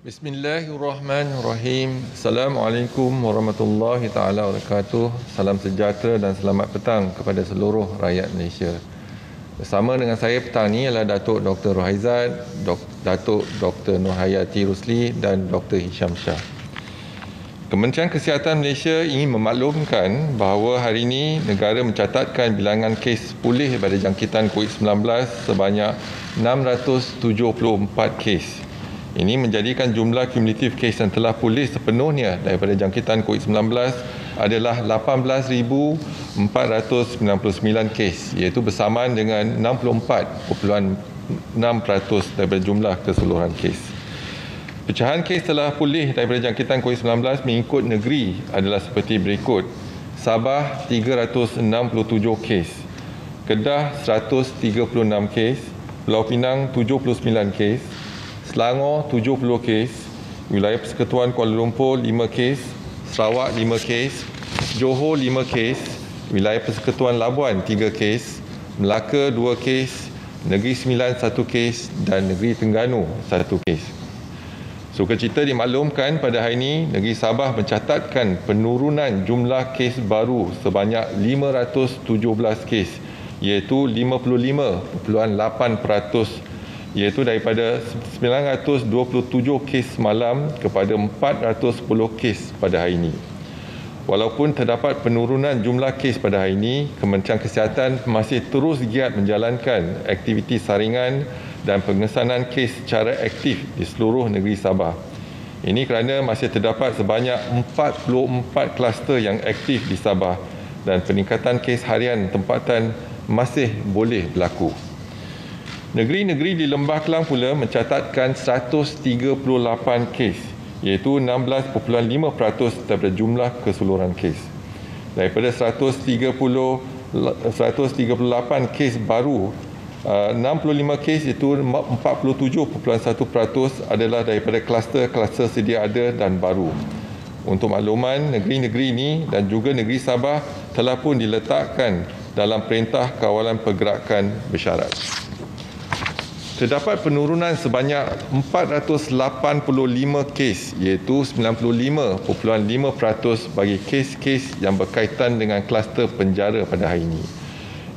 Bismillahirrahmanirrahim. Assalamualaikum warahmatullahi taala wabarakatuh. Salam sejahtera dan selamat petang kepada seluruh rakyat Malaysia. Bersama dengan saya petang ini adalah Datuk Dr. Rohaizat, Datuk Dr. Noor Hisham dan Dr. Hisham Shah. Kementerian Kesihatan Malaysia ingin memaklumkan bahawa hari ini negara mencatatkan bilangan kes pulih daripada jangkitan COVID-19 sebanyak 674 kes. Ini menjadikan jumlah kumulatif kes yang telah pulih sepenuhnya daripada jangkitan COVID-19 adalah 18,499 kes, iaitu bersamaan dengan 64.6% daripada jumlah keseluruhan kes. Pecahan kes telah pulih daripada jangkitan COVID-19 mengikut negeri adalah seperti berikut. Sabah 367 kes, Kedah 136 kes, Pulau Pinang 79 kes, Selangor 70 kes, Wilayah Persekutuan Kuala Lumpur 5 kes, Sarawak 5 kes, Johor 5 kes, Wilayah Persekutuan Labuan 3 kes, Melaka 2 kes, Negeri Sembilan 1 kes dan Negeri Terengganu 1 kes. Sukacita dimaklumkan pada hari ini negeri Sabah mencatatkan penurunan jumlah kes baru sebanyak 517 kes, iaitu 55.8%, iaitu daripada 927 kes semalam kepada 410 kes pada hari ini. Walaupun terdapat penurunan jumlah kes pada hari ini, Kementerian Kesihatan masih terus giat menjalankan aktiviti saringan dan pengesanan kes secara aktif di seluruh negeri Sabah. Ini kerana masih terdapat sebanyak 44 kluster yang aktif di Sabah dan peningkatan kes harian tempatan masih boleh berlaku. Negeri-negeri di Lembah Kelang pula mencatatkan 138 kes, iaitu 16.5% daripada jumlah keseluruhan kes. Daripada 138 kes baru, 65 kes itu 47.1% adalah daripada kluster-kluster sedia ada dan baru. Untuk makluman, negeri-negeri ini dan juga negeri Sabah telah pun diletakkan dalam Perintah Kawalan Pergerakan Bersyarat. Terdapat penurunan sebanyak 485 kes, iaitu 95.5% bagi kes-kes yang berkaitan dengan kluster penjara pada hari ini,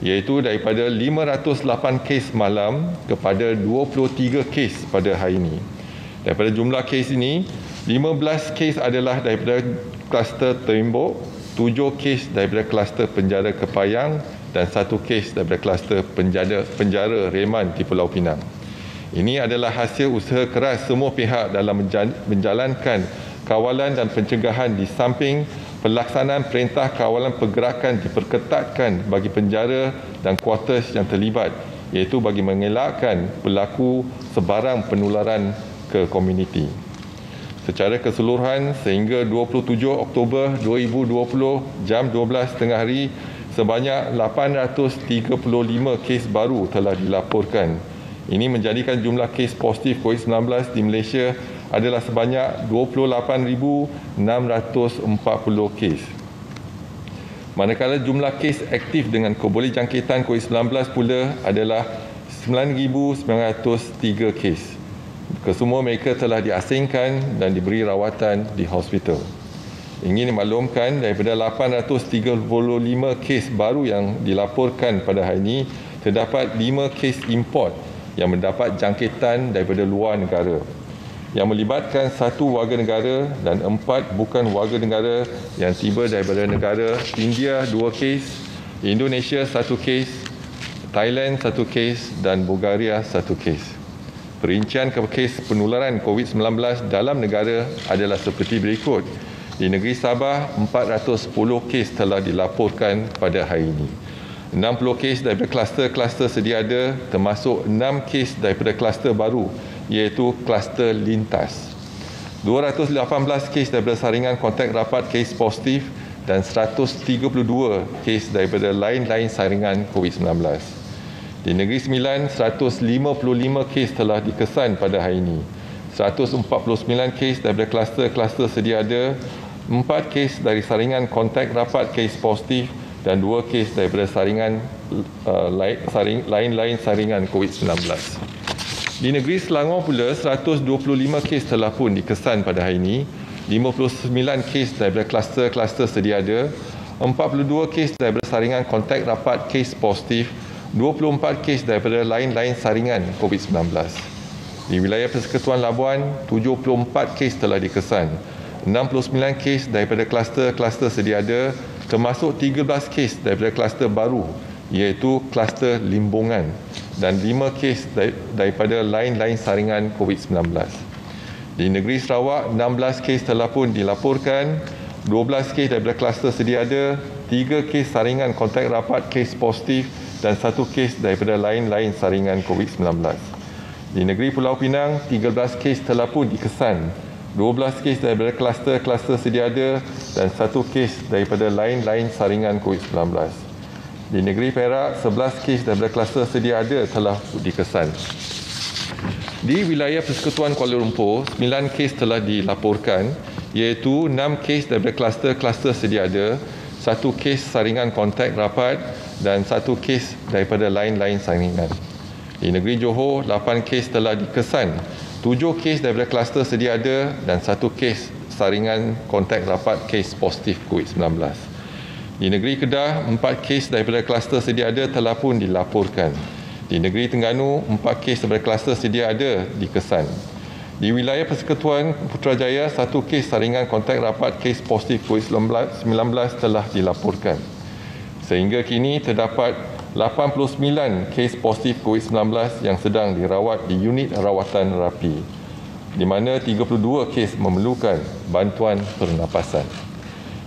iaitu daripada 508 kes malam kepada 23 kes pada hari ini. Daripada jumlah kes ini, 15 kes adalah daripada kluster Tembok, 7 kes daripada kluster penjara Kepayang dan 1 kes daripada kluster penjara Reman di Pulau Pinang. Ini adalah hasil usaha keras semua pihak dalam menjalankan kawalan dan pencegahan di samping pelaksanaan Perintah Kawalan Pergerakan diperketatkan bagi penjara dan kuartus yang terlibat, iaitu bagi mengelakkan berlaku sebarang penularan ke komuniti. Secara keseluruhan, sehingga 27 Oktober 2020 jam 12 tengah hari, sebanyak 835 kes baru telah dilaporkan. Ini menjadikan jumlah kes positif COVID-19 di Malaysia adalah sebanyak 28,640 kes. Manakala jumlah kes aktif dengan keboleh jangkitan COVID-19 pula adalah 9,903 kes. Kesemua mereka telah diasingkan dan diberi rawatan di hospital. Ingin dimaklumkan daripada 835 kes baru yang dilaporkan pada hari ini, terdapat 5 kes import yang mendapat jangkitan daripada luar negara, yang melibatkan 1 warga negara dan 4 bukan warga negara yang tiba daripada negara India 2 kes, Indonesia 1 kes, Thailand 1 kes dan Bulgaria 1 kes. Perincian kes penularan COVID-19 dalam negara adalah seperti berikut. Di negeri Sabah, 410 kes telah dilaporkan pada hari ini. 60 kes daripada kluster-kluster sedia ada, termasuk 6 kes daripada kluster baru, iaitu kluster lintas. 218 kes daripada saringan kontak rapat kes positif dan 132 kes daripada lain-lain saringan COVID-19. Di Negeri Sembilan, 155 kes telah dikesan pada hari ini. 149 kes daripada kluster-kluster sedia ada, 4 kes dari saringan kontak rapat kes positif dan 2 kes daripada saringan lain-lain saringan COVID-19. Di negeri Selangor pula, 125 kes telah pun dikesan pada hari ini, 59 kes daripada kluster-kluster sedia ada, 42 kes daripada saringan kontak rapat kes positif, 24 kes daripada lain-lain saringan COVID-19. Di wilayah Persekutuan Labuan, 74 kes telah dikesan, 69 kes daripada kluster-kluster sedia ada, termasuk 13 kes daripada kluster baru, iaitu kluster Limbongan, dan 5 kes daripada lain-lain saringan COVID-19. Di negeri Sarawak, 16 kes telah pun dilaporkan, 12 kes daripada kluster sedia ada, 3 kes saringan kontak rapat kes positif dan 1 kes daripada lain-lain saringan COVID-19. Di negeri Pulau Pinang, 13 kes telah pun dikesan, 12 kes daripada kluster-kluster sedia ada dan 1 kes daripada lain-lain saringan COVID-19. Di negeri Perak, 11 kes daripada kluster sedia ada telah dikesan. Di wilayah Persekutuan Kuala Lumpur, 9 kes telah dilaporkan, iaitu 6 kes daripada kluster-kluster sedia ada, 1 kes saringan kontak rapat dan 1 kes daripada lain-lain saringan. Di negeri Johor, 8 kes telah dikesan, 7 kes daripada kluster sedia ada dan 1 kes saringan kontak rapat kes positif COVID-19. Di negeri Kedah, 4 kes daripada kluster sedia ada telah pun dilaporkan. Di negeri Terengganu, 4 kes daripada kluster sedia ada dikesan. Di wilayah Persekutuan Putrajaya, 1 kes saringan kontak rapat kes positif COVID-19 telah dilaporkan. Sehingga kini terdapat 89 kes positif COVID-19 yang sedang dirawat di unit rawatan rapi, di mana 32 kes memerlukan bantuan pernafasan.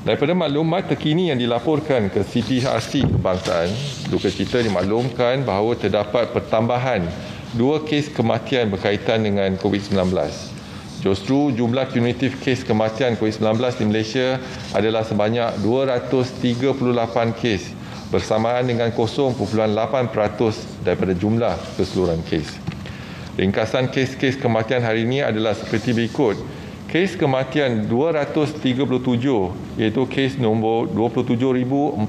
Daripada maklumat terkini yang dilaporkan ke CPRC Kebangsaan, duka cita dimaklumkan bahawa terdapat pertambahan 2 kes kematian berkaitan dengan COVID-19. Justru jumlah kumulatif kes kematian COVID-19 di Malaysia adalah sebanyak 238 kes, bersamaan dengan 0.8% daripada jumlah keseluruhan kes. Ringkasan kes-kes kematian hari ini adalah seperti berikut. Kes kematian 237, iaitu kes nombor 27,478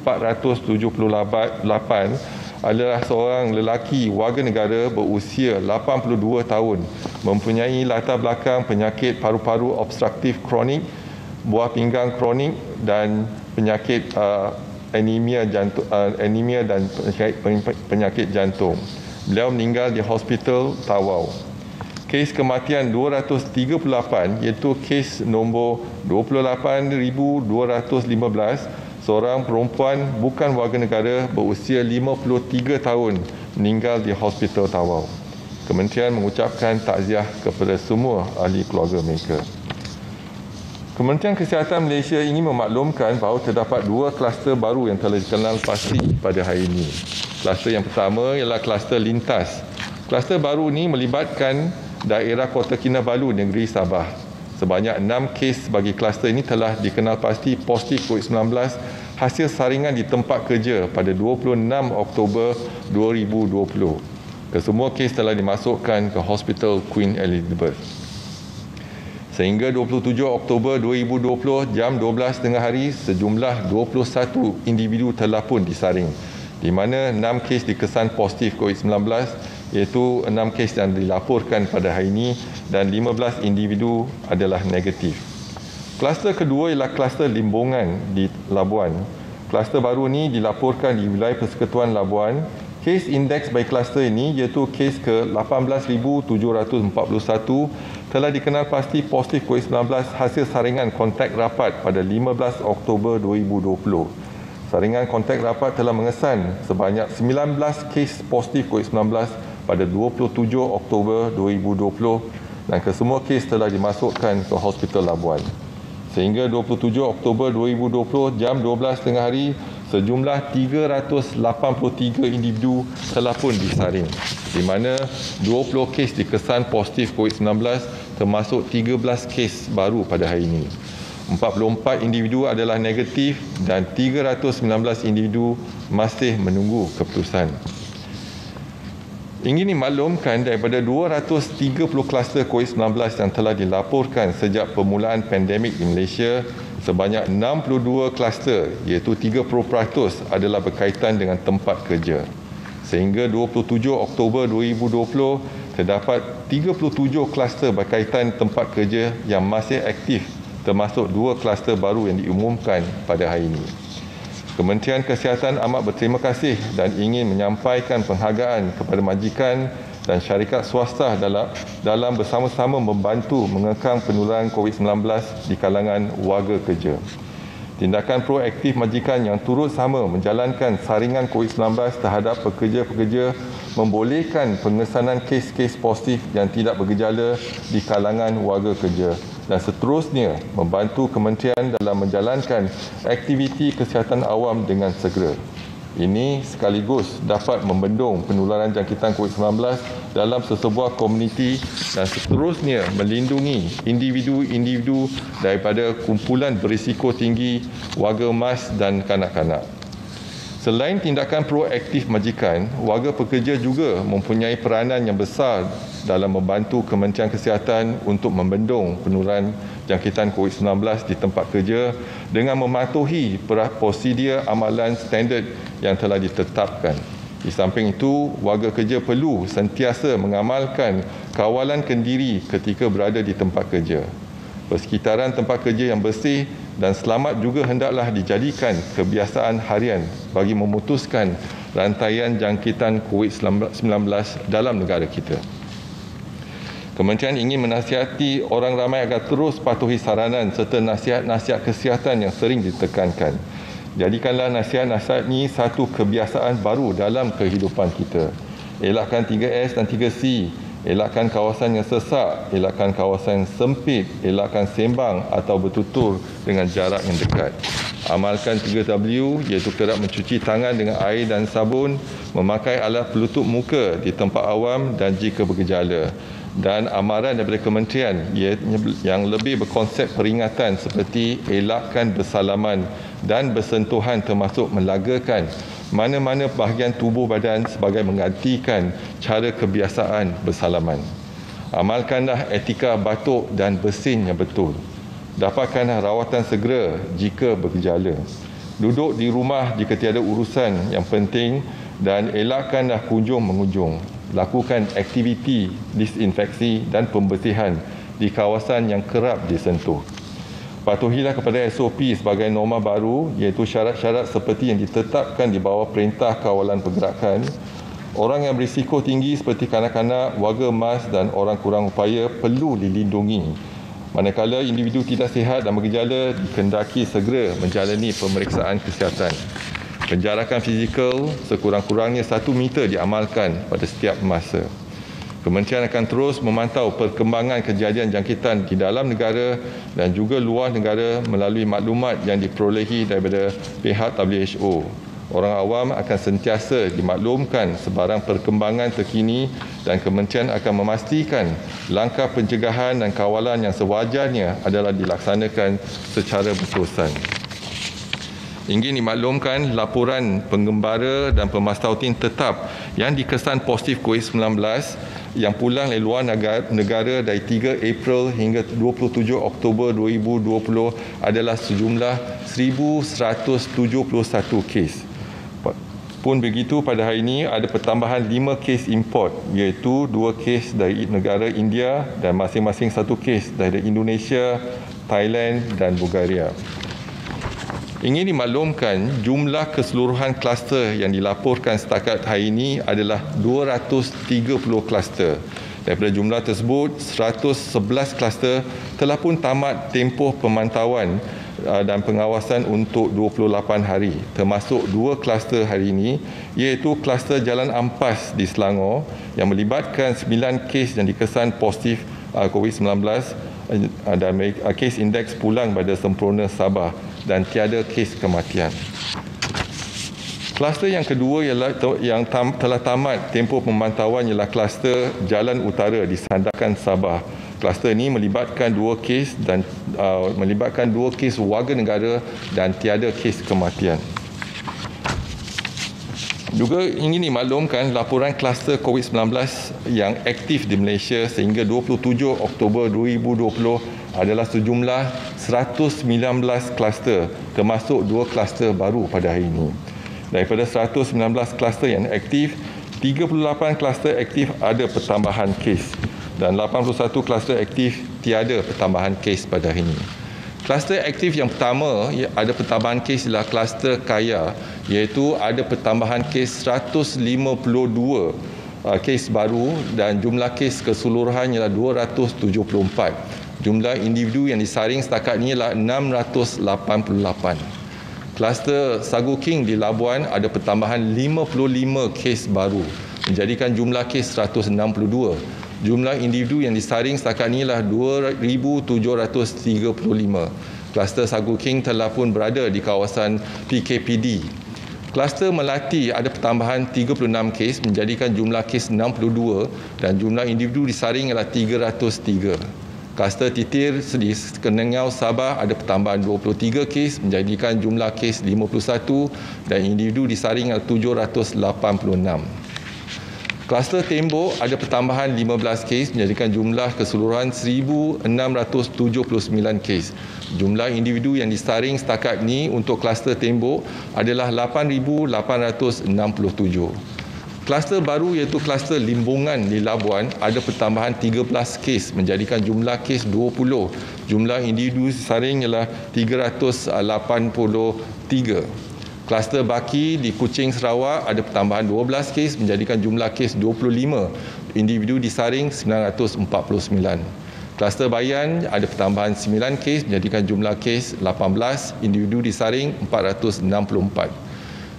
adalah seorang lelaki warga negara berusia 82 tahun, mempunyai latar belakang penyakit paru-paru obstruktif kronik, buah pinggang kronik dan penyakit anemia dan penyakit jantung. Beliau meninggal di Hospital Tawau. Kes kematian 238, iaitu kes nombor 28,215, seorang perempuan bukan warga negara berusia 53 tahun meninggal di Hospital Tawau. Kementerian mengucapkan takziah kepada semua ahli keluarga mereka. Kementerian Kesihatan Malaysia ingin memaklumkan bahawa terdapat 2 kluster baru yang telah dikenal pasti pada hari ini. Kluster yang pertama ialah kluster lintas. Kluster baru ini melibatkan daerah Kota Kinabalu, negeri Sabah. Sebanyak 6 kes bagi kluster ini telah dikenal pasti positif COVID-19 hasil saringan di tempat kerja pada 26 Oktober 2020. Kesemua kes telah dimasukkan ke Hospital Queen Elizabeth. Sehingga 27 Oktober 2020 jam 12 tengah hari, sejumlah 21 individu telah pun disaring, di mana 6 kes dikesan positif COVID-19, iaitu 6 kes yang dilaporkan pada hari ini dan 15 individu adalah negatif. Kluster kedua ialah kluster Limbongan di Labuan. Kluster baru ini dilaporkan di wilayah Persekutuan Labuan. Kes indeks bagi kluster ini, iaitu kes ke 18,741, telah dikenal pasti positif COVID-19 hasil saringan kontak rapat pada 15 Oktober 2020. Saringan kontak rapat telah mengesan sebanyak 19 kes positif COVID-19 pada 27 Oktober 2020 dan kesemua kes telah dimasukkan ke Hospital Labuan. Sehingga 27 Oktober 2020 jam 12 tengah hari, sejumlah 383 individu telah pun disaring, di mana 20 kes dikesan positif COVID-19 termasuk 13 kes baru pada hari ini. 44 individu adalah negatif dan 319 individu masih menunggu keputusan. Ingin dimaklumkan daripada 230 kluster COVID-19 yang telah dilaporkan sejak permulaan pandemik di Malaysia, sebanyak 62 kluster, iaitu 30% adalah berkaitan dengan tempat kerja. Sehingga 27 Oktober 2020, terdapat 37 kluster berkaitan tempat kerja yang masih aktif, termasuk 2 kluster baru yang diumumkan pada hari ini. Kementerian Kesihatan amat berterima kasih dan ingin menyampaikan penghargaan kepada majikan dan syarikat swasta dalam bersama-sama membantu mengekang penularan COVID-19 di kalangan warga kerja. Tindakan proaktif majikan yang turut sama menjalankan saringan COVID-19 terhadap pekerja-pekerja membolehkan pengesanan kes-kes positif yang tidak bergejala di kalangan warga kerja dan seterusnya membantu kementerian dalam menjalankan aktiviti kesihatan awam dengan segera. Ini sekaligus dapat membendung penularan jangkitan COVID-19 dalam sesebuah komuniti dan seterusnya melindungi individu-individu daripada kumpulan berisiko tinggi, warga emas dan kanak-kanak. Selain tindakan proaktif majikan, warga pekerja juga mempunyai peranan yang besar dalam membantu Kementerian Kesihatan untuk membendung penularan jangkitan COVID-19 di tempat kerja dengan mematuhi prosedur amalan standard yang telah ditetapkan. Di samping itu, warga kerja perlu sentiasa mengamalkan kawalan kendiri ketika berada di tempat kerja. Persekitaran tempat kerja yang bersih dan selamat juga hendaklah dijadikan kebiasaan harian bagi memutuskan rantaian jangkitan COVID-19 dalam negara kita. Kementerian ingin menasihati orang ramai agar terus patuhi saranan serta nasihat-nasihat kesihatan yang sering ditekankan. Jadikanlah nasihat-nasihat ini satu kebiasaan baru dalam kehidupan kita. Elakkan 3S dan 3C. Elakkan kawasan yang sesak, elakkan kawasan yang sempit, elakkan sembang atau bertutur dengan jarak yang dekat. Amalkan 3W, iaitu kerap mencuci tangan dengan air dan sabun, memakai alat pelutup muka di tempat awam dan jika bergejala. Dan amaran daripada kementerian yang lebih berkonsep peringatan seperti elakkan bersalaman dan bersentuhan termasuk melagakan mana-mana bahagian tubuh badan sebagai menggantikan cara kebiasaan bersalaman. Amalkanlah etika batuk dan bersin yang betul. Dapatkanlah rawatan segera jika bergejala. Duduk di rumah jika tiada urusan yang penting dan elakkanlah kunjung-mengunjung. Lakukan aktiviti disinfeksi dan pembersihan di kawasan yang kerap disentuh. Patuhilah kepada SOP sebagai norma baru, iaitu syarat-syarat seperti yang ditetapkan di bawah Perintah Kawalan Pergerakan. Orang yang berisiko tinggi seperti kanak-kanak, warga emas dan orang kurang upaya perlu dilindungi. Manakala individu tidak sihat dan bergejala, dikendaki segera menjalani pemeriksaan kesihatan. Penjarakan fizikal sekurang-kurangnya 1 meter diamalkan pada setiap masa. Kementerian akan terus memantau perkembangan kejadian jangkitan di dalam negara dan juga luar negara melalui maklumat yang diperolehi daripada pihak WHO. Orang awam akan sentiasa dimaklumkan sebarang perkembangan terkini dan kementerian akan memastikan langkah pencegahan dan kawalan yang sewajarnya adalah dilaksanakan secara berterusan. Ingin dimaklumkan laporan penggembara dan pemastautin tetap yang dikesan positif COVID-19 yang pulang dari luar negara dari 3 April hingga 27 Oktober 2020 adalah sejumlah 1,171 kes. Pun begitu, pada hari ini ada pertambahan 5 kes import, iaitu 2 kes dari negara India dan masing-masing 1 kes dari Indonesia, Thailand dan Bulgaria. Ingin dimaklumkan jumlah keseluruhan kluster yang dilaporkan setakat hari ini adalah 230 kluster. Daripada jumlah tersebut, 111 kluster telah pun tamat tempoh pemantauan dan pengawasan untuk 28 hari, termasuk 2 kluster hari ini, iaitu kluster Jalan Ampas di Selangor yang melibatkan 9 kes yang dikesan positif COVID-19 dan kes indeks pulang pada sempurna Sabah dan tiada kes kematian. Kluster yang kedua yang telah tamat tempoh pemantauan ialah kluster Jalan Utara di Sandakan, Sabah. Kluster ini melibatkan 2 kes dan melibatkan 2 kes warga negara dan tiada kes kematian. Juga ingin dimaklumkan laporan kluster COVID-19 yang aktif di Malaysia sehingga 27 Oktober 2020 adalah sejumlah 119 kluster, termasuk 2 kluster baru pada hari ini. Daripada 119 kluster yang aktif, 38 kluster aktif ada pertambahan kes dan 81 kluster aktif tiada pertambahan kes pada hari ini. Kluster aktif yang pertama ada pertambahan kes ialah kluster kaya, iaitu ada pertambahan kes 152 kes baru dan jumlah kes keseluruhan ialah 274. Jumlah individu yang disaring setakat ini ialah 688. Kluster Sagu King di Labuan ada pertambahan 55 kes baru, menjadikan jumlah kes 162. Jumlah individu yang disaring setakat ini ialah 2,735. Kluster Sagu King telah pun berada di kawasan PKPD. Kluster Melati ada pertambahan 36 kes, menjadikan jumlah kes 62 dan jumlah individu disaring ialah 303. Kluster Titir di Kenengau Sabah ada pertambahan 23 kes, menjadikan jumlah kes 51 dan individu disaring adalah 786. Kluster Tembok ada pertambahan 15 kes, menjadikan jumlah keseluruhan 1,679 kes. Jumlah individu yang disaring setakat ini untuk kluster Tembok adalah 8,867. Kluster baru iaitu kluster Limbungan di Labuan ada pertambahan 13 kes, menjadikan jumlah kes 20. Jumlah individu disaring ialah 383. Kluster Baki di Kuching Sarawak ada pertambahan 12 kes, menjadikan jumlah kes 25. Individu disaring 949. Kluster Bayan ada pertambahan 9 kes, menjadikan jumlah kes 18. Individu disaring 464.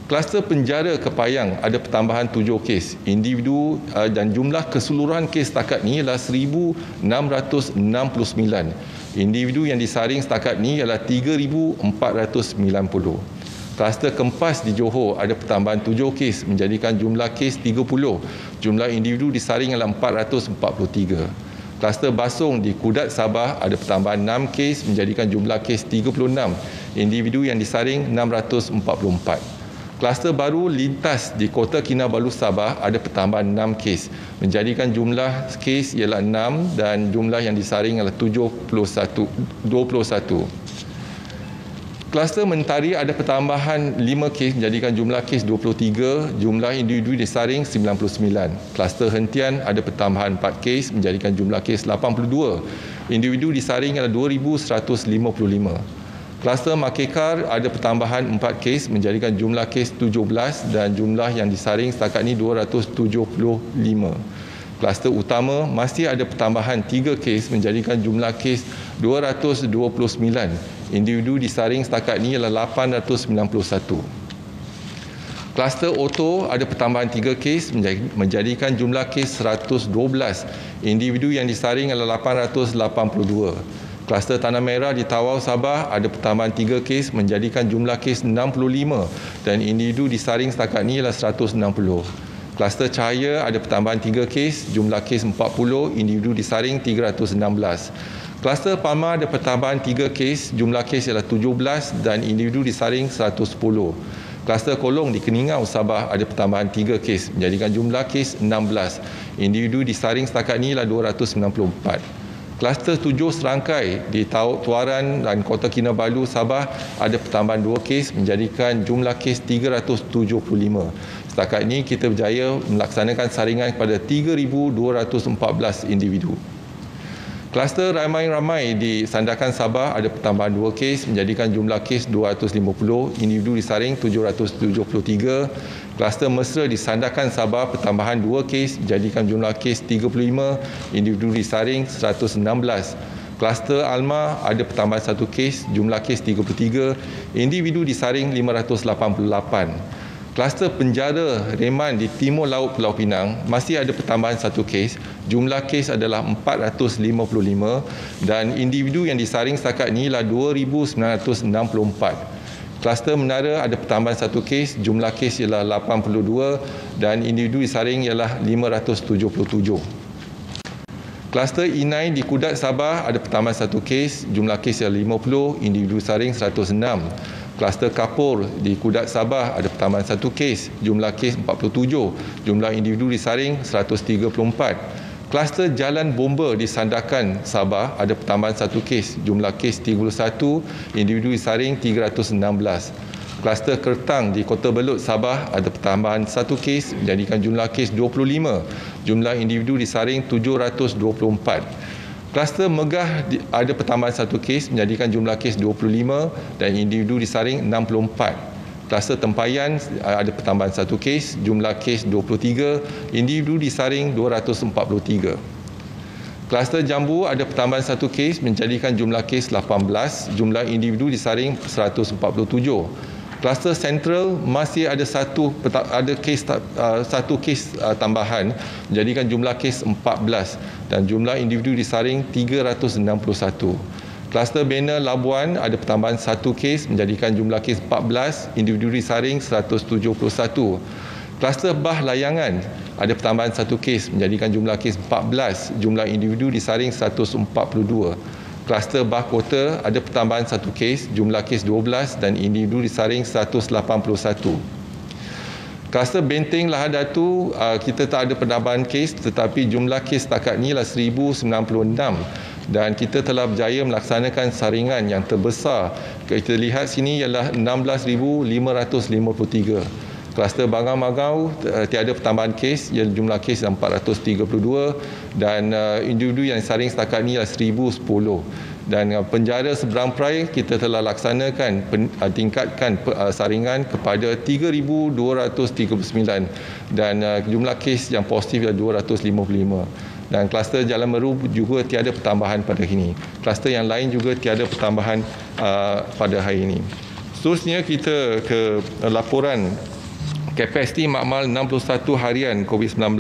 Kluster Penjara Kepayang ada pertambahan 7 kes. Individu dan jumlah keseluruhan kes setakat ini ialah 1,669. Individu yang disaring setakat ini ialah 3,490. Kluster Kempas di Johor ada pertambahan 7 kes, menjadikan jumlah kes 30. Jumlah individu disaring ialah 443. Kluster Basong di Kudat Sabah ada pertambahan 6 kes, menjadikan jumlah kes 36. Individu yang disaring 644. Kluster baru lintas di Kota Kinabalu Sabah ada pertambahan 6 kes, menjadikan jumlah kes ialah 6 dan jumlah yang disaring adalah 21. Kluster Mentari ada pertambahan 5 kes, menjadikan jumlah kes 23, jumlah individu disaring 99. Kluster Hentian ada pertambahan 4 kes, menjadikan jumlah kes 82. Individu disaring adalah 2,155. Kluster Makekar ada pertambahan 4 kes, menjadikan jumlah kes 17 dan jumlah yang disaring setakat ini 275. Kluster Utama masih ada pertambahan 3 kes, menjadikan jumlah kes 229. Individu disaring setakat ini ialah 891. Kluster Oto ada pertambahan 3 kes, menjadikan jumlah kes 112. Individu yang disaring adalah 882. Kluster Tanah Merah di Tawau Sabah ada pertambahan 3 kes, menjadikan jumlah kes 65 dan individu disaring setakat ini ialah 160. Kluster Cahaya ada pertambahan 3 kes, jumlah kes 40, individu disaring 316. Kluster Palma ada pertambahan 3 kes, jumlah kes ialah 17 dan individu disaring 110. Kluster Kolong di Keningau Sabah ada pertambahan 3 kes, menjadikan jumlah kes 16. Individu disaring setakat ini ialah 294. Kluster 7 Serangkai di Tuaran dan Kota Kinabalu Sabah ada pertambahan 2 kes, menjadikan jumlah kes 375. Setakat ini kita berjaya melaksanakan saringan kepada 3,214 individu. Kluster Ramai-Ramai di Sandakan Sabah ada pertambahan 2 kes, menjadikan jumlah kes 250, individu disaring 773. Kluster Mesra di Sandakan Sabah pertambahan 2 kes, menjadikan jumlah kes 35, individu disaring 116. Kluster Alma ada pertambahan 1 kes, jumlah kes 33, individu disaring 588. Kluster Penjara Reman di Timur Laut Pulau Pinang masih ada pertambahan 1 kes, jumlah kes adalah 455 dan individu yang disaring setakat ini ialah 2,964. Kluster Menara ada pertambahan 1 kes, jumlah kes ialah 82 dan individu disaring ialah 577. Kluster Inai di Kudat Sabah ada pertambahan 1 kes, jumlah kes ialah 50, individu disaring 106. Kluster Kapur di Kudat Sabah ada pertambahan 1 kes, jumlah kes 47, jumlah individu disaring 134. Kluster Jalan Bomba di Sandakan Sabah ada pertambahan 1 kes, jumlah kes 31, individu disaring 316. Kluster Kertang di Kota Belud, Sabah ada pertambahan 1 kes menjadikan jumlah kes 25. Jumlah individu disaring 724. Kluster Megah ada pertambahan 1 kes menjadikan jumlah kes 25 dan individu disaring 64. Kluster Tempayan ada pertambahan 1 kes, jumlah kes 23, individu disaring 243. Kluster Jambu ada pertambahan 1 kes menjadikan jumlah kes 18, jumlah individu disaring 147. Kluster Central masih ada satu kes tambahan menjadikan jumlah kes 14 dan jumlah individu disaring 361. Kluster Bena Labuan ada pertambahan 1 kes menjadikan jumlah kes 14, individu disaring 171. Kluster Bah Layangan ada pertambahan 1 kes menjadikan jumlah kes 14, jumlah individu disaring 142. Kluster Bah Kota ada pertambahan 1 kes, jumlah kes 12 dan individu disaring 181. Kluster Benteng Lahadatu kita tak ada penambahan kes tetapi jumlah kes setakat ni lah 1096 dan kita telah berjaya melaksanakan saringan yang terbesar. Kita lihat sini ialah 16,553. Kluster Bangang Magau tiada pertambahan kes, ia jumlah kes 432 dan individu yang disaring setakat ni adalah 1010. Dan penjara Seberang Perai kita telah laksanakan tingkatkan saringan kepada 3,239 dan jumlah kes yang positif adalah 255. Dan kluster Jalan Meru juga tiada pertambahan pada hari ini. Kluster yang lain juga tiada pertambahan pada hari ini. Seterusnya kita ke laporan kapasiti makmal 61 harian COVID-19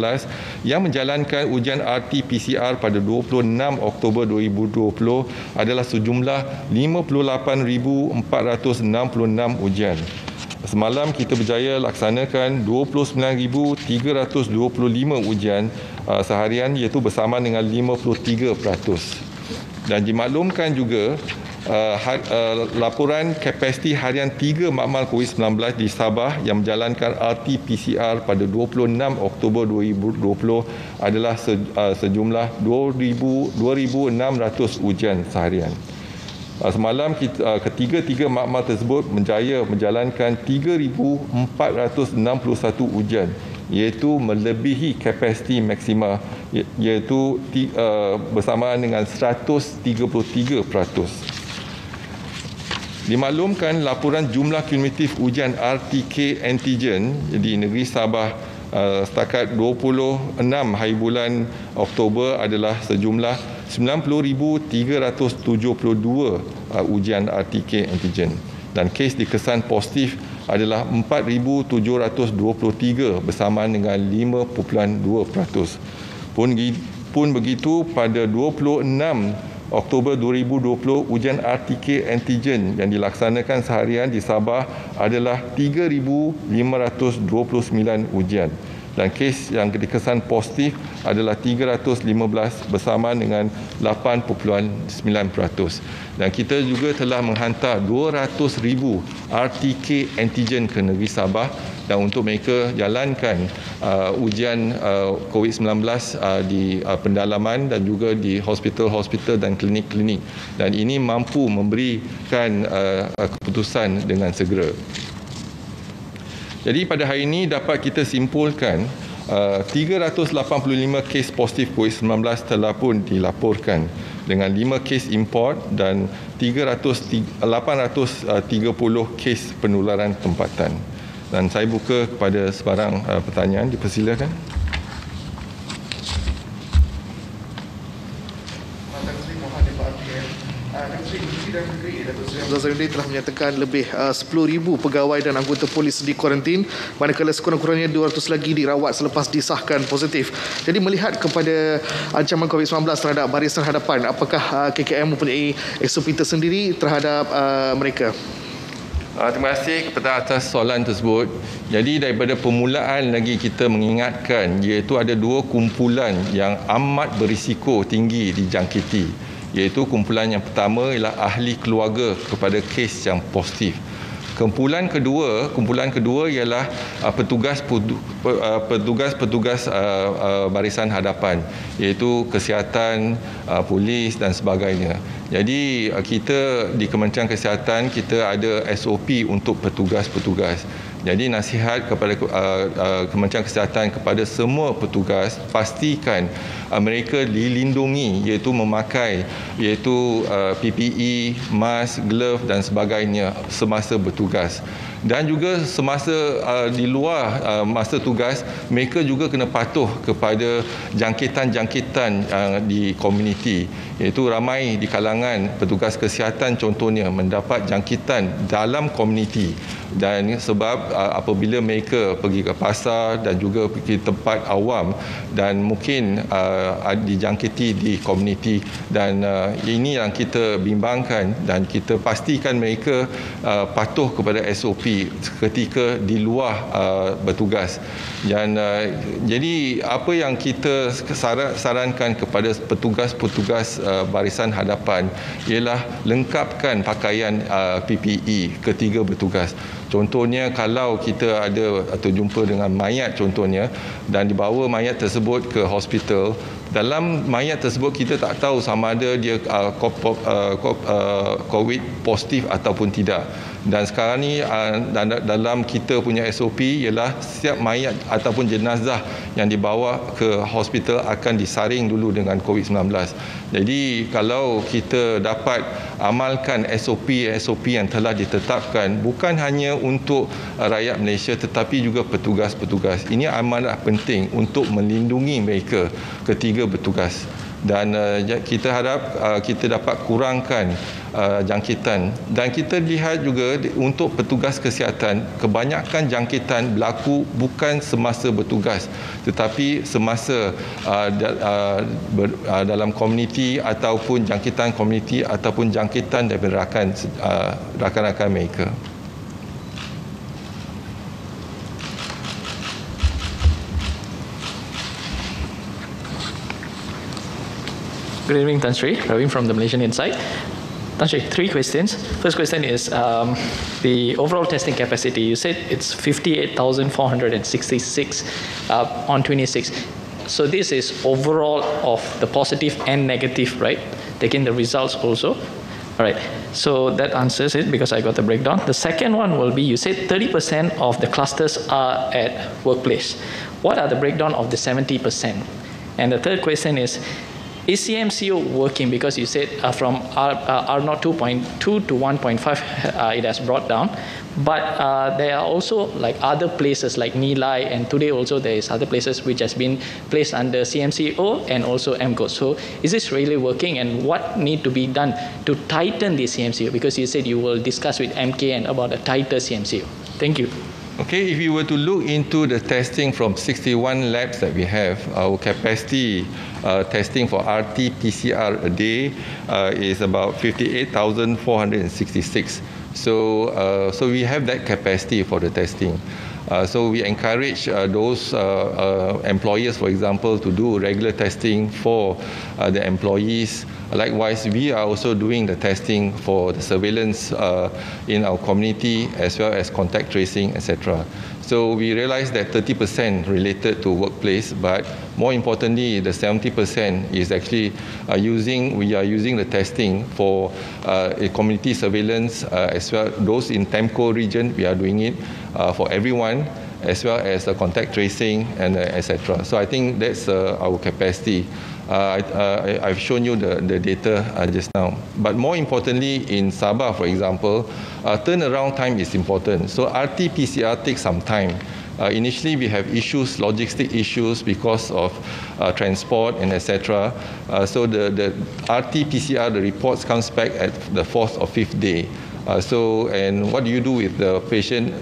yang menjalankan ujian RT-PCR pada 26 Oktober 2020 adalah sejumlah 58,466 ujian. Semalam kita berjaya laksanakan 29,325 ujian seharian iaitu bersama dengan 53%. Dan dimaklumkan juga laporan kapasiti harian 3 makmal COVID-19 di Sabah yang menjalankan RT-PCR pada 26 Oktober 2020 adalah sejumlah 2,600 ujian seharian. Semalam ketiga-tiga makmal tersebut menjaya menjalankan 3,461 ujian iaitu melebihi kapasiti maksima iaitu bersamaan dengan 133%. Dimaklumkan laporan jumlah kumulatif ujian RTK antigen di negeri Sabah setakat 26 hari bulan Oktober adalah sejumlah 90,372 ujian RTK antigen dan kes dikesan positif adalah 4,723 bersamaan dengan 5.2%. Pun begitu pada 26 Oktober 2020 ujian RTK antigen yang dilaksanakan seharian di Sabah adalah 3,529 ujian dan kes yang dikesan positif adalah 315 bersamaan dengan 8.9%. Dan kita juga telah menghantar 200,000 RTK antigen ke negeri Sabah dan untuk mereka jalankan ujian COVID-19 di pendalaman dan juga di hospital-hospital dan klinik-klinik. Dan ini mampu memberikan keputusan dengan segera. Jadi pada hari ini dapat kita simpulkan 385 kes positif COVID-19 telah pun dilaporkan dengan 5 kes import dan 830 kes penularan tempatan. Dan saya buka kepada sebarang pertanyaan, dipersilakan. Sidang Negeri Datuk Seri Hamzah Zainuddin telah menyatakan lebih 10,000 pegawai dan anggota polis di kuarantin, manakala sekurang-kurangnya 200 lagi dirawat selepas disahkan positif. Jadi melihat kepada ancaman COVID-19 terhadap barisan hadapan, apakah KKM mempunyai SOP tersendiri terhadap mereka? Terima kasih kepada atas soalan tersebut. Jadi daripada permulaan lagi kita mengingatkan iaitu ada 2 kumpulan yang amat berisiko tinggi dijangkiti. Iaitu kumpulan yang pertama ialah ahli keluarga kepada kes yang positif. Kumpulan kedua ialah petugas barisan hadapan, iaitu kesihatan, polis dan sebagainya. Jadi kita di Kementerian Kesihatan kita ada SOP untuk petugas-petugas. Jadi nasihat kepada Kementerian Kesihatan kepada semua petugas, pastikan mereka dilindungi, iaitu memakai PPE, mask, glove dan sebagainya semasa bertugas. Dan juga semasa di luar masa tugas, mereka juga kena patuh kepada jangkitan-jangkitan di komuniti. Iaitu ramai di kalangan petugas kesihatan contohnya mendapat jangkitan dalam komuniti. Dan sebab apabila mereka pergi ke pasar dan juga pergi tempat awam dan mungkin dijangkiti di komuniti, dan ini yang kita bimbangkan dan kita pastikan mereka patuh kepada SOP ketika di luar bertugas. Dan jadi apa yang kita sarankan kepada petugas-petugas barisan hadapan ialah lengkapkan pakaian PPE ketika bertugas. Contohnya kalau kita ada atau jumpa dengan mayat contohnya dan dibawa mayat tersebut ke hospital, dalam mayat tersebut kita tak tahu sama ada dia COVID positif ataupun tidak. Dan sekarang ni dalam kita punya SOP ialah setiap mayat ataupun jenazah yang dibawa ke hospital akan disaring dulu dengan COVID-19. Jadi kalau kita dapat amalkan SOP yang telah ditetapkan, bukan hanya untuk rakyat Malaysia tetapi juga petugas-petugas. Ini amanah penting untuk melindungi mereka ketika bertugas. Dan kita harap kita dapat kurangkan jangkitan. Dan kita lihat juga untuk petugas kesihatan, kebanyakan jangkitan berlaku bukan semasa bertugas tetapi semasa dalam komuniti ataupun jangkitan komuniti ataupun jangkitan daripada rakan-rakan mereka. Good evening, Tan Sri. Ravin from the Malaysian Insight. Tan Sri, 3 questions. First question is the overall testing capacity. You said it's 58,466 on 26. So this is overall of the positive and negative, right? Taking the results also. All right. So that answers it because I got the breakdown. The second one will be, you said 30% of the clusters are at workplace. What are the breakdown of the 70%? And the third question is CMCO working? Because you said from R0 2.2 to 1.5 it has brought down, but there are also like other places like Nilai, and today also there is other places which has been placed under CMCO and also MCO. So is this really working, and what need to be done to tighten the CMCO? Because you said you will discuss with MKN about a tighter CMCO. Thank you. Okay, if you were to look into the testing from 61 labs that we have, our capacity testing for RT-PCR a day is about 58,466. So we have that capacity for the testing. So we encourage those employers, for example, to do regular testing for the employees. Likewise, we are also doing the testing for the surveillance in our community as well as contact tracing, etc. So we realize that 30% related to workplace, but more importantly, the 70% is actually we are using the testing for community surveillance as well. Those in TEMCO region, we are doing it for everyone, as well as the contact tracing and etc. So I think that's our capacity. I've shown you the data just now. But more importantly, in Sabah, for example, turnaround time is important. So RT-PCR takes some time. Initially, we have issues, logistic issues because of transport and etc. So the RT-PCR, the reports comes back at the 4th or 5th day. And what do you do with the patient,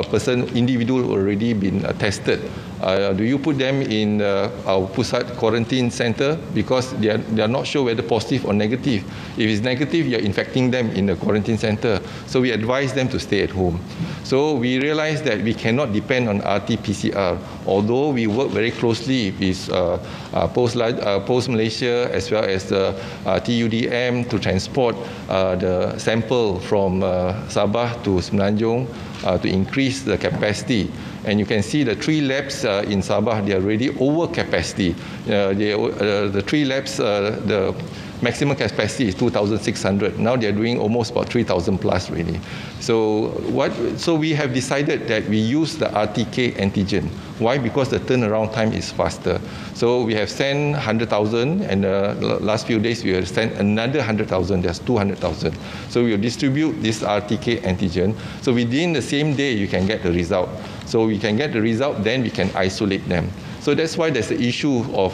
person, individual already been tested Do you put them in our pusat quarantine center because they are not sure whether positive or negative? If it's negative, you're infecting them in the quarantine center. So we advise them to stay at home. So we realize that we cannot depend on RT-PCR, although we work very closely with Post Malaysia as well as the TUDM to transport the sample from Sabah to Semenanjung to increase the capacity. And you can see the 3 labs in Sabah, they are already over capacity. The 3 labs, the maximum capacity is 2,600. Now they are doing almost about 3,000 plus really. So we have decided that we use the RTK antigen. Why? Because the turnaround time is faster. So we have sent 100,000, and the last few days we have sent another 100,000. That's 200,000. So we will distribute this RTK antigen. So within the same day you can get the result. So we can get the result, then we can isolate them. So that's why there's the issue of,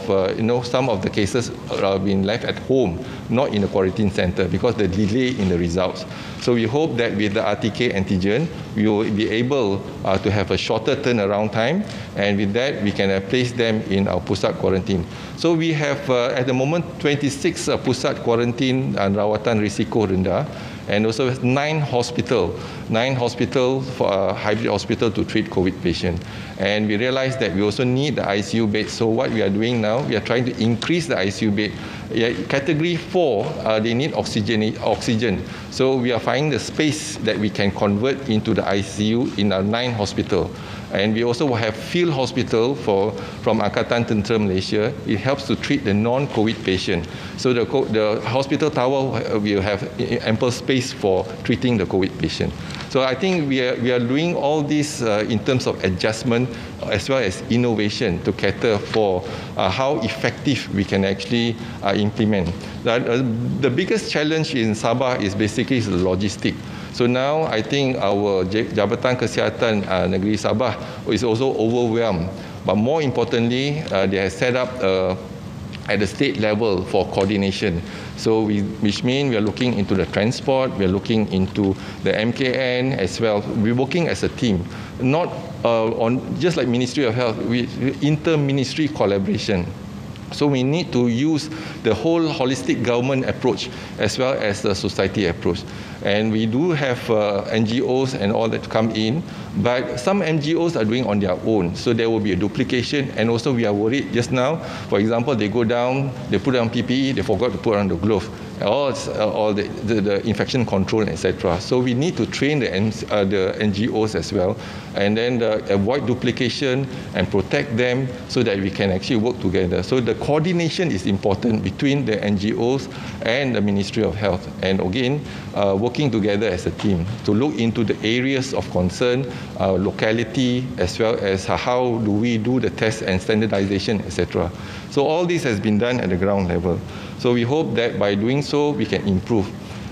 some of the cases are being left at home, not in the quarantine center, because the delay in the results. So we hope that with the RTK antigen, we will be able to have a shorter turnaround time, and with that, we can place them in our pusat quarantine. So we have, at the moment, 26 pusat quarantine and rawatan risiko rendah, and also 9 hospital for hybrid hospital to treat COVID patient. And we realized that we also need the ICU bed. So what we are doing now, we are trying to increase the ICU bed. Category 4, they need oxygen. So we are finding the space that we can convert into the ICU in our 9 hospital. And we also have field hospital from Angkatan Tentera Malaysia. It helps to treat the non-COVID patient. So the hospital tower will have ample space for treating the COVID patient. So I think we are doing all this in terms of adjustment as well as innovation to cater for how effective we can actually implement. The biggest challenge in Sabah is basically the logistic. So now I think our Jabatan Kesihatan Negeri Sabah is also overwhelmed. But more importantly, they have set up at the state level for coordination. So which means we are looking into the transport, we are looking into the MKN as well. We're working as a team, not on just like Ministry of Health, with inter-ministry collaboration. So we need to use the whole holistic government approach as well as the society approach. And we do have NGOs and all that come in, but some NGOs are doing on their own. So there will be a duplication, and also we are worried just now, for example, they go down, they put on PPE, they forgot to put on the glove, all the infection control, etc. So we need to train the NGOs as well, and then avoid duplication and protect them so that we can actually work together. So the coordination is important between the NGOs and the Ministry of Health, and again, working together as a team to look into the areas of concern, locality, as well as how do we do the test and standardization, etc. So all this has been done at the ground level. So we hope that by doing so, we can improve.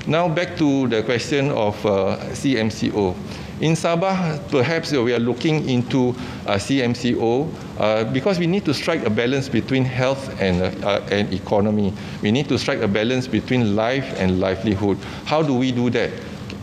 Now back to the question of CMCO. In Sabah, perhaps we are looking into CMCO because we need to strike a balance between health and economy. We need to strike a balance between life and livelihood. How do we do that?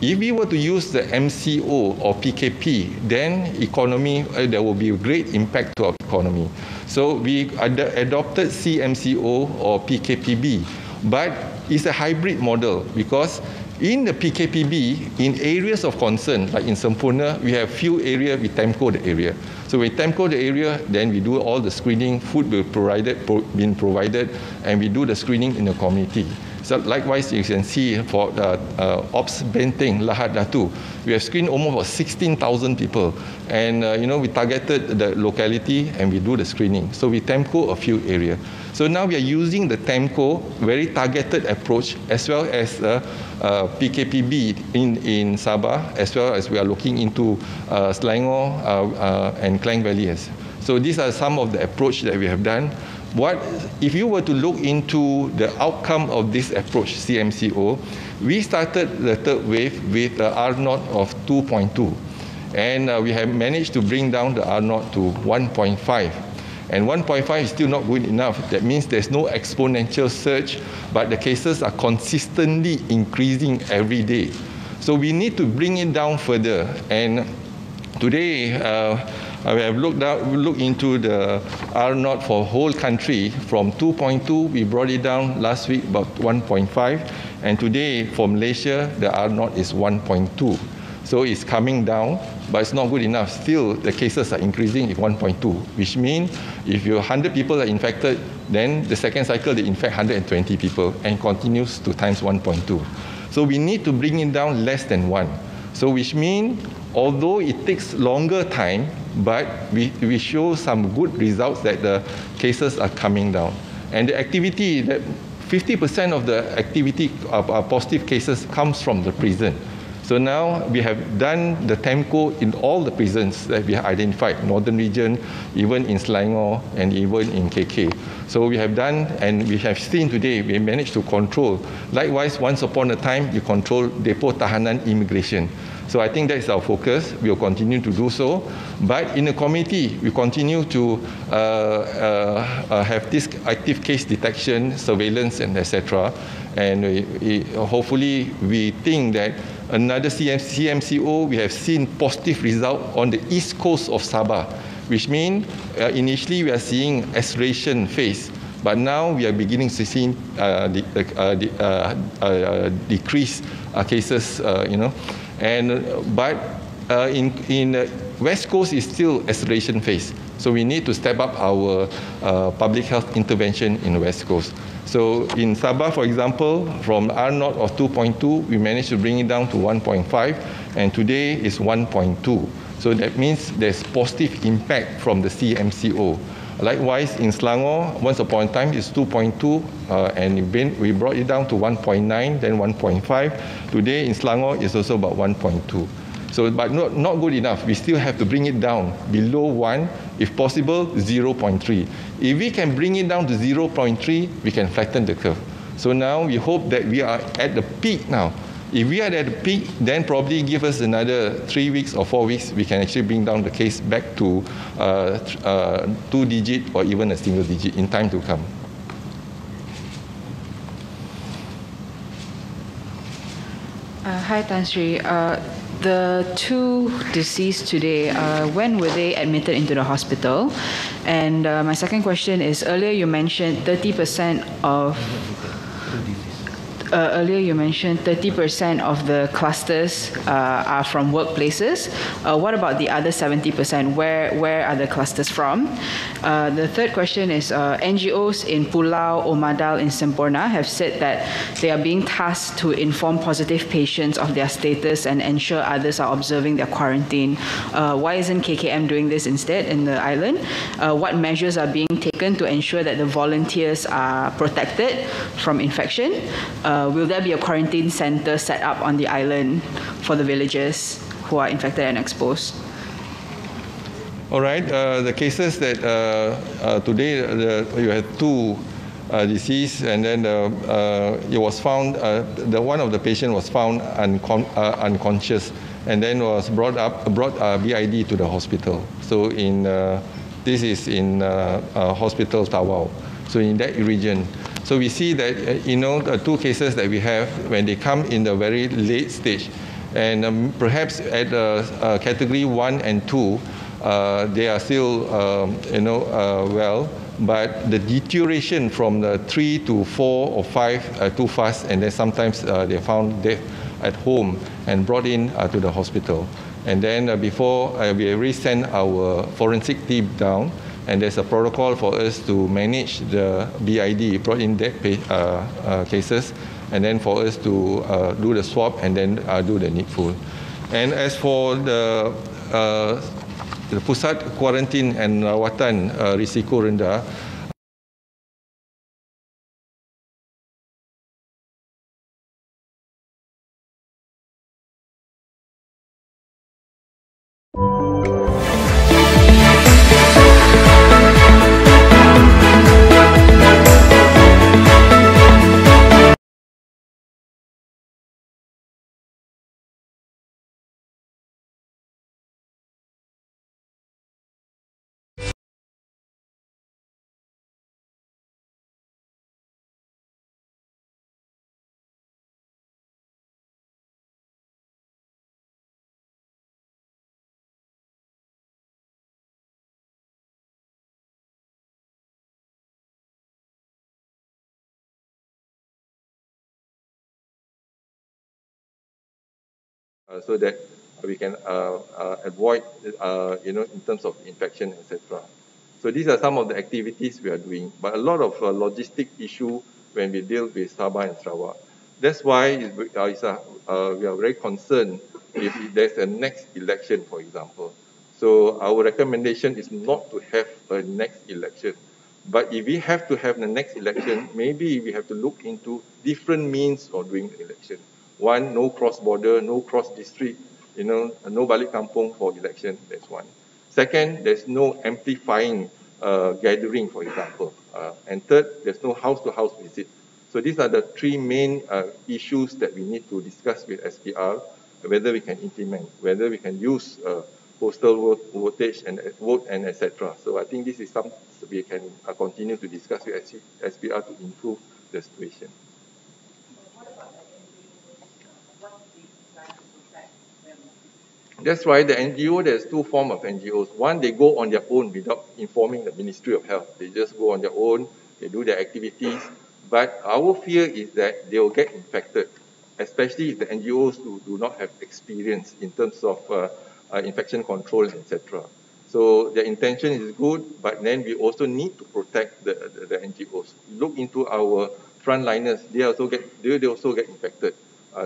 If we were to use the MCO or PKP, then economy, there will be a great impact to our economy. So we adopted CMCO or PKPB, but it's a hybrid model because in the PKPB, in areas of concern, like in Sempurna, we have few areas, we TEMCO the area. So we TEMCO the area, then we do all the screening, food will been provided, and we do the screening in the community. So likewise, you can see for Ops Benteng, Lahad Datu, we have screened almost 16,000 people. And we targeted the locality and we do the screening. So we TEMCO a few areas. So now we are using the TEMCO, very targeted approach, as well as PKPB in Sabah, as well as we are looking into Selangor and Klang Valley. So these are some of the approach that we have done. If you were to look into the outcome of this approach, CMCO, we started the third wave with R0 of 2.2. And we have managed to bring down the R0 to 1.5. And 1.5 is still not good enough. That means there's no exponential surge, but the cases are consistently increasing every day. So we need to bring it down further. And today, we have looked into the R0 for whole country. From 2.2, we brought it down last week about 1.5, and today for Malaysia, the R0 is 1.2. So it's coming down, but it's not good enough. Still, the cases are increasing at 1.2, which means if 100 people are infected, then the second cycle they infect 120 people and continues to times 1.2. So we need to bring it down less than 1. So which means, although it takes longer time, but we show some good results that the cases are coming down. And the activity, that 50% of the activity of positive cases comes from the prison. So now we have done the TEMCO in all the prisons that we have identified, Northern Region, even in Selangor, and even in KK. So we have done, and we have seen today, we managed to control. Likewise, once upon a time, you control Depo Tahanan Immigration. So I think that is our focus. We will continue to do so. But in the community, we continue to have this active case detection, surveillance, and etc. And hopefully, we think that another CMCO, we have seen positive result on the east coast of Sabah, which means initially we are seeing acceleration phase, but now we are beginning to see decrease cases, but in West Coast is still acceleration phase. So we need to step up our public health intervention in the West Coast. So in Sabah, for example, from R0 of 2.2, we managed to bring it down to 1.5, and today is 1.2. So that means there's positive impact from the CMCO. Likewise, in Selangor, once upon a time, it's 2.2, and we brought it down to 1.9, then 1.5. Today in Selangor, it's also about 1.2. So, but not good enough. We still have to bring it down below 1, if possible, 0.3. If we can bring it down to 0.3, we can flatten the curve. So now we hope that we are at the peak now. If we are at the peak, then probably give us another 3 weeks or 4 weeks, we can actually bring down the case back to 2-digit or even a single digit in time to come. Hi, Tan Sri. The 2 deceased today, when were they admitted into the hospital? And my second question is, earlier you mentioned 30% of the clusters are from workplaces. What about the other 70%? Where are the clusters from? The third question is, NGOs in Pulau Omadal in Semporna have said that they are being tasked to inform positive patients of their status and ensure others are observing their quarantine. Why isn't KKM doing this instead in the island? What measures are being taken to ensure that the volunteers are protected from infection? Will there be a quarantine center set up on the island for the villagers who are infected and exposed? All right, the cases that today you had 2 deceased, and then it was found, one of the patient was found unconscious, and then was brought BID to the hospital. So this is in Hospital Tawau. So in that region. So we see that, the 2 cases that we have, when they come in the very late stage, and perhaps at category 1 and 2, they are still, well, but the deterioration from the 3 to 4 or 5 too fast, and then sometimes they found death at home and brought in to the hospital. And then before, we already sent our forensic team down, and there's a protocol for us to manage the BID, brought in dead cases, and then for us to do the swab and then do the needful. And as for the pusat kuarantin and rawatan risiko rendah, so that we can avoid, in terms of infection, etc. So these are some of the activities we are doing, but a lot of logistic issue when we deal with Sabah and Sarawak. That's why we are very concerned if there's a next election, for example. So our recommendation is not to have a next election. But if we have to have the next election, maybe we have to look into different means of doing the election. One, no cross-border, no cross-district, no balik kampung for election, that's one. Second, there's no amplifying gathering, for example. And third, there's no house-to-house visit. So these are the three main issues that we need to discuss with SPR, whether we can implement, whether we can use postal votage and vote and etc. So I think this is something we can continue to discuss with SPR to improve the situation. That's why the NGO, there's two forms of NGOs. One, they go on their own without informing the Ministry of Health. They just go on their own, they do their activities. But our fear is that they will get infected, especially if the NGOs do not have experience in terms of infection control, etc. So their intention is good, but then we also need to protect the NGOs. Look into our frontliners; they also get infected.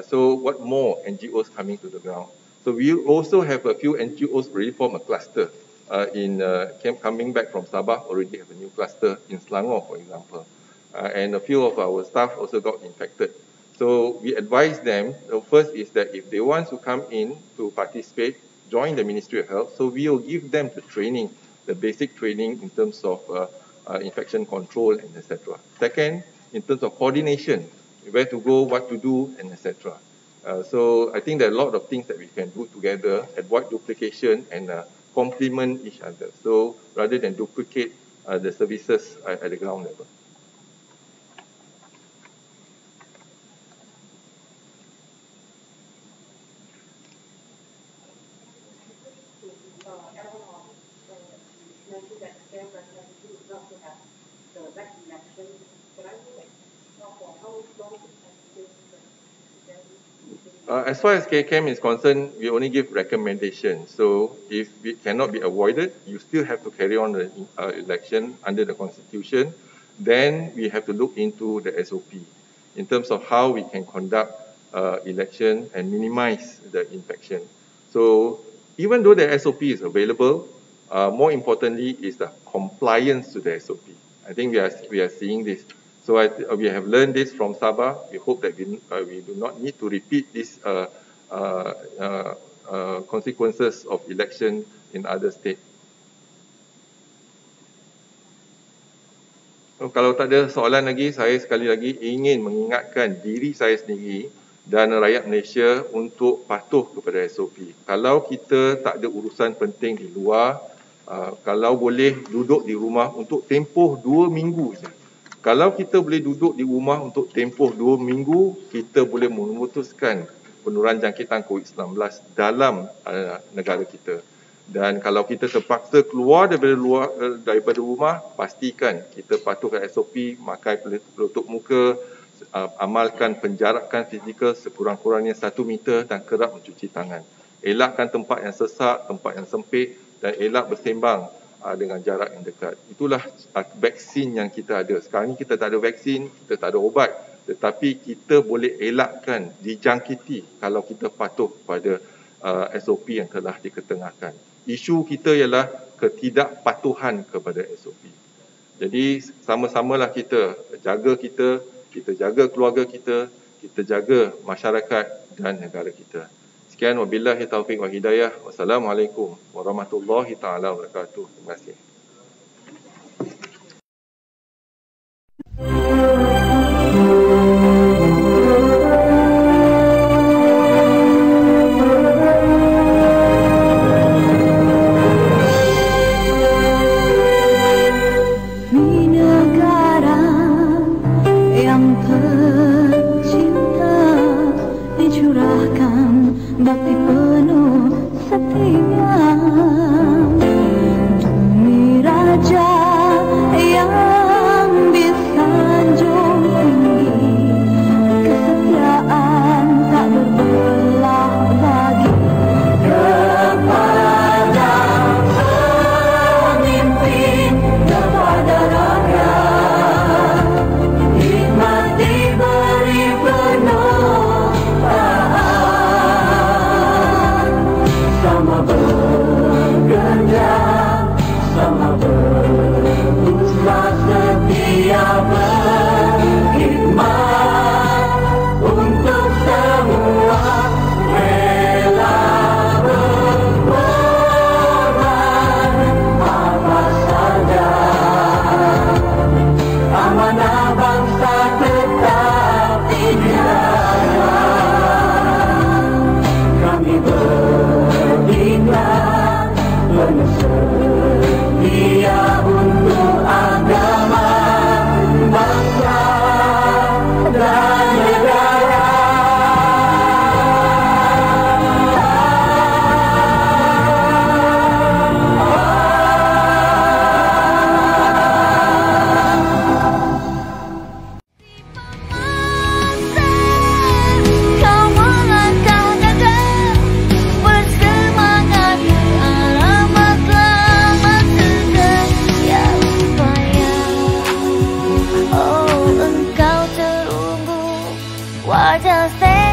So what more NGOs coming to the ground? So we also have a few NGOs already form a cluster. Coming back from Sabah, already have a new cluster in Selangor, for example. And a few of our staff also got infected. So we advise them, the first is that if they want to come in to participate, join the Ministry of Health, so we will give them the training, the basic training in terms of infection control and etc. Second, in terms of coordination, where to go, what to do, and etc. So I think there are a lot of things that we can do together, avoid duplication and complement each other. So rather than duplicate the services at the ground level. As far as KCAM is concerned, we only give recommendations. So if it cannot be avoided, you still have to carry on the election under the Constitution. Then we have to look into the SOP in terms of how we can conduct election and minimize the infection. So even though the SOP is available, more importantly is the compliance to the SOP. I think we are seeing this. So we have learned this from Sabah. We hope that we do not need to repeat these consequences of election in other states. So, kalau tak ada soalan lagi, saya sekali lagi ingin mengingatkan diri saya sendiri dan rakyat Malaysia untuk patuh kepada SOP. Kalau kita tak ada urusan penting di luar, kalau boleh duduk di rumah untuk tempoh 2 minggu saja. Kalau kita boleh duduk di rumah untuk tempoh 2 minggu, kita boleh memutuskan penurunan jangkitan COVID-19 dalam negara kita. Dan kalau kita terpaksa keluar daripada rumah, pastikan kita patuhkan SOP, pakai penutup muka, amalkan penjarakan fizikal sekurang-kurangnya 1 meter dan kerap mencuci tangan. Elakkan tempat yang sesak, tempat yang sempit dan elak bersembang dengan jarak yang dekat. Itulah vaksin yang kita ada. Sekarang ni kita tak ada vaksin, kita tak ada ubat, tetapi kita boleh elakkan dijangkiti kalau kita patuh pada SOP yang telah diketengahkan. Isu kita ialah ketidakpatuhan kepada SOP. Jadi sama-samalah kita jaga keluarga kita jaga masyarakat dan negara kita. Sekian, wabillahi taufiq wa hidayah. Wassalamualaikum warahmatullahi taala wabarakatuh. Terima kasih. Bakti penuh setia demi KiniTV.